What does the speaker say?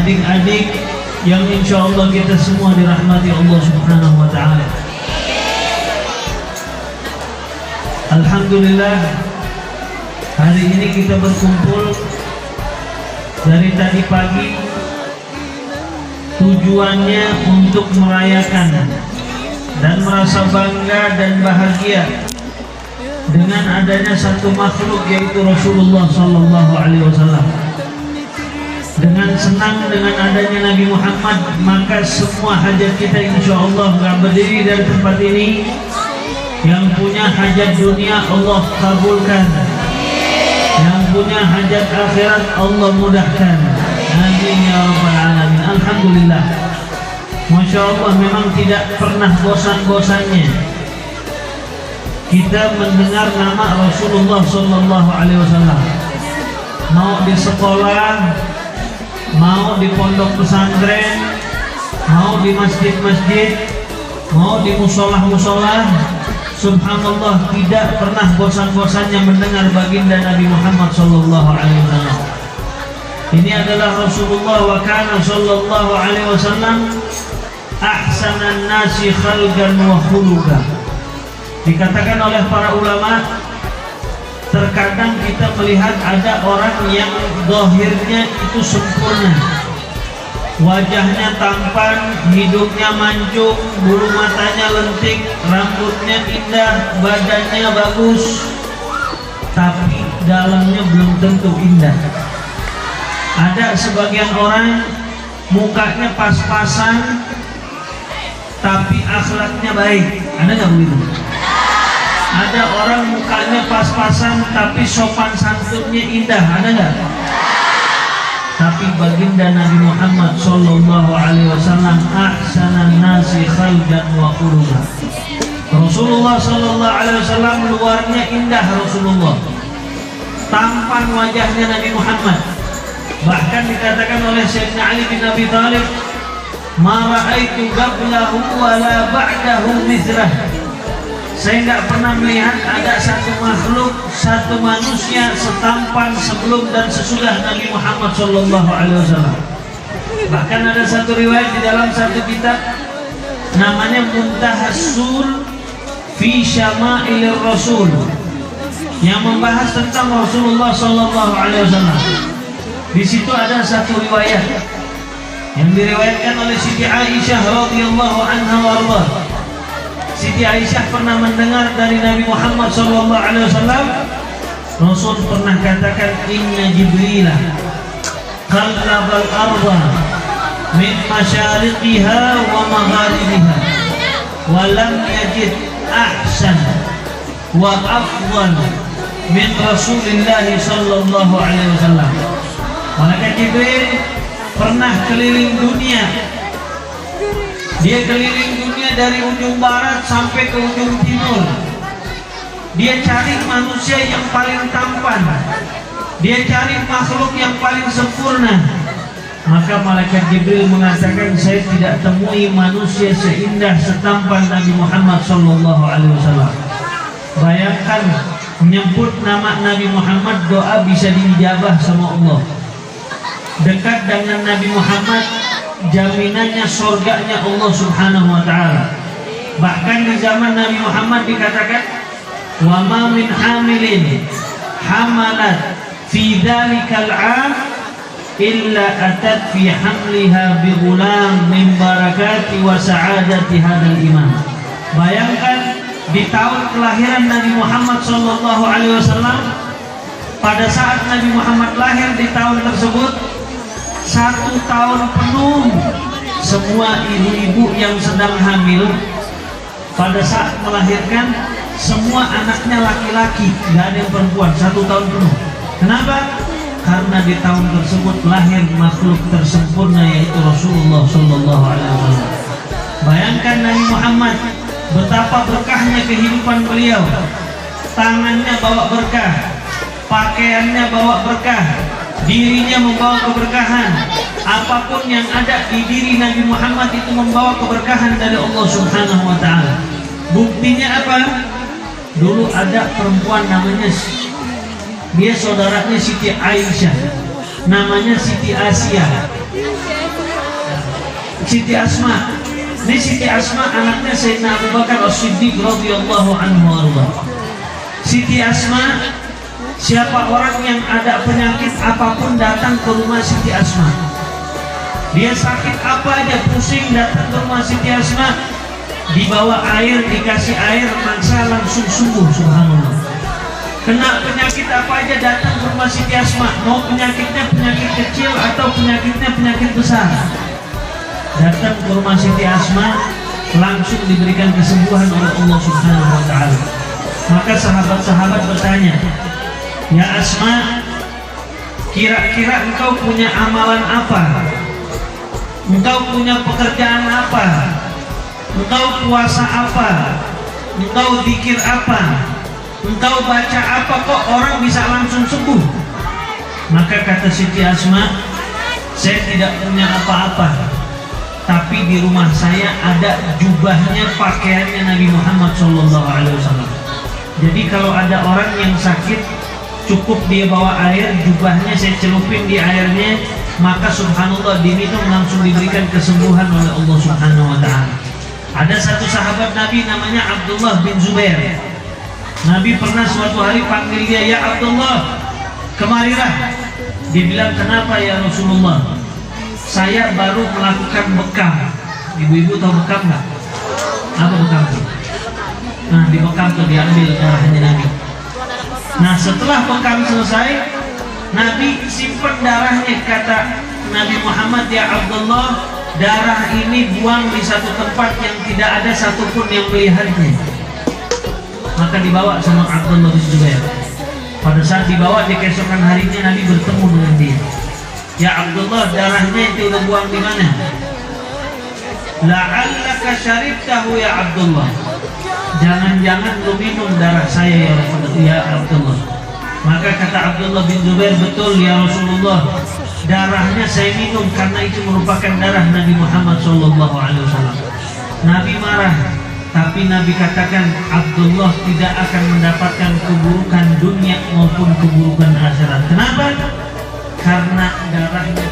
adik-adik yang insya Allah kita semua dirahmati Allah Subhanahu wa Ta'ala. Alhamdulillah, hari ini kita berkumpul dari tadi pagi, tujuannya untuk merayakan dan merasa bangga dan bahagia dengan adanya satu makhluk, yaitu Rasulullah Sallallahu Alaihi Wasallam. Dengan senang dengan adanya Nabi Muhammad, maka semua hajat kita insya Allah nggak berdiri dari tempat ini. Yang punya hajat dunia Allah kabulkan, yang punya hajat akhirat Allah mudahkan. Amin ya rabbal alamin. Alhamdulillah, Masya Allah, memang tidak pernah bosan-bosannya kita mendengar nama Rasulullah Sallallahu Alaihi Wasallam. Mau di sekolah, mau di pondok pesantren, mau di masjid-masjid, mau di musolah-musolah, subhanallah, tidak pernah bosan-bosannya mendengar baginda Nabi Muhammad Sallallahu Alaihi Wasallam. Ini adalah Rasulullah wa kana Sallallahu Alaihi Wasallam ahsanan nasi khalqan wa khuluqan. Dikatakan oleh para ulama, terkadang kita melihat ada orang yang zahirnya itu sempurna, wajahnya tampan, hidungnya mancung, bulu matanya lentik, rambutnya indah, badannya bagus, tapi dalamnya belum tentu indah. Ada sebagian orang mukanya pas-pasan tapi akhlaknya baik. Ada nggak begitu? Ada orang mukanya pas-pasan tapi sopan santunnya indah. Ada nggak? Tapi baginda Nabi Muhammad Sallallahu Alaihi Wasallam ahsanan nasi khalqan wa khuluqan. Rasulullah Sallallahu Alaihi Wasallam luarnya indah, Rasulullah tampan wajahnya Nabi Muhammad. Bahkan dikatakan oleh Sayyidina Ali bin Abi Thalib, ma ra'aitu qablahu wa la ba'dahu mithlah. Saya tidak pernah melihat ada satu makhluk, satu manusia setampan sebelum dan sesudah Nabi Muhammad Sallallahu Alaihi Wasallam. Bahkan ada satu riwayat di dalam satu kitab namanya Muntahas-Sul fi Syama'il Rasul, yang membahas tentang Rasulullah Sallallahu Alaihi Wasallam. Di situ ada satu riwayat yang diriwayatkan oleh Siti Aisyah radhiyallahu anha warḍah. Siti Aisyah pernah mendengar dari Nabi Muhammad SAW, Rasul pernah katakan, inna Jibril qallabal arda min masyariqiha wa magharibiha wa lam yajid ahsan wa afdal min Rasulillah sallallahu alaihi wasallam. Malaikat Jibril pernah keliling dunia. Dia keliling dunia dari ujung barat sampai ke ujung timur. Dia cari manusia yang paling tampan, dia cari makhluk yang paling sempurna. Maka malaikat Jibril mengatakan, saya tidak temui manusia seindah setampan Nabi Muhammad Sallallahu Alaihi Wasallam. Bayangkan, menyebut nama Nabi Muhammad, doa bisa diijabah sama Allah. Dekat dengan Nabi Muhammad, jaminannya surganya Allah Subhanahu wa Ta'ala. Bahkan di zaman Nabi Muhammad dikatakan, wa ma min hamilin hamalat fi dzalikal 'am illa atat fi hamliha bi ghulam min barakati wa sa'adati hadzal iman. Bayangkan, di tahun kelahiran Nabi Muhammad sallallahu alaihi wasallam, pada saat Nabi Muhammad lahir di tahun tersebut, 1 tahun penuh semua ibu-ibu yang sedang hamil pada saat melahirkan, semua anaknya laki-laki, gak ada yang perempuan, 1 tahun penuh. Kenapa? Karena di tahun tersebut lahir makhluk tersempurna, yaitu Rasulullah Sallallahu Alaihi Wasallam. Bayangkan Nabi Muhammad, betapa berkahnya kehidupan beliau. Tangannya bawa berkah, pakaiannya bawa berkah, dirinya membawa keberkahan. Apapun yang ada di diri Nabi Muhammad itu membawa keberkahan dari Allah Subhanahu wa Ta'ala. Buktinya apa? Dulu ada perempuan namanya, dia saudaranya Siti Aisyah, namanya Siti Asia. Siti Asma. Ini Siti Asma anaknya Sayyidina Abu Bakar As-Siddiq radhiyallahu anhu warda. Siti Asma, siapa orang yang ada penyakit apapun datang ke rumah Siti Asma. Dia sakit apa aja, pusing, datang ke rumah Siti Asma, dibawa air, dikasih air, mangsa langsung sembuh, subhanallah. Kena penyakit apa aja datang ke rumah Siti Asma, mau penyakitnya penyakit kecil atau penyakitnya penyakit besar, datang ke rumah Siti Asma langsung diberikan kesembuhan oleh Allah Subhanahu wa ta'ala. Maka sahabat-sahabat bertanya, ya Asma, kira-kira engkau punya amalan apa? Engkau punya pekerjaan apa? Engkau puasa apa? Engkau zikir apa? Engkau baca apa kok orang bisa langsung sembuh? Maka kata Siti Asma, saya tidak punya apa-apa, tapi di rumah saya ada jubahnya, pakaiannya Nabi Muhammad SAW. Jadi kalau ada orang yang sakit, cukup dia bawa air, jubahnya saya celupin di airnya, maka subhanallah diminum langsung diberikan kesembuhan oleh Allah Subhanahu wa ta'ala. Ada satu sahabat Nabi namanya Abdullah bin Zubair. Nabi pernah suatu hari panggil dia, ya Abdullah, kemarilah. Dia bilang, kenapa ya Rasulullah? Saya baru melakukan bekam. Ibu-ibu tahu bekam nggak? Apa bekam itu? Nah, di bekam itu diambil darahnya Nabi. Nah, setelah bekam selesai, Nabi simpan darahnya. Kata Nabi Muhammad, ya Abdullah, darah ini buang di satu tempat yang tidak ada satupun yang melihatnya. Maka dibawa sama Abdullah bin Zubair. Pada saat dibawa di keesokan harinya Nabi bertemu dengan dia. Ya Abdullah, darahnya itu udah buang di mana? La'allaka syaribtahu ya Abdullah. Jangan-jangan lu minum darah saya ya Abdullah. Maka kata Abdullah bin Zubair, betul ya Rasulullah, darahnya saya minum karena itu merupakan darah Nabi Muhammad SAW. Nabi marah, tapi Nabi katakan Abdullah tidak akan mendapatkan keburukan dunia maupun keburukan akhirat. Kenapa? Karena darahnya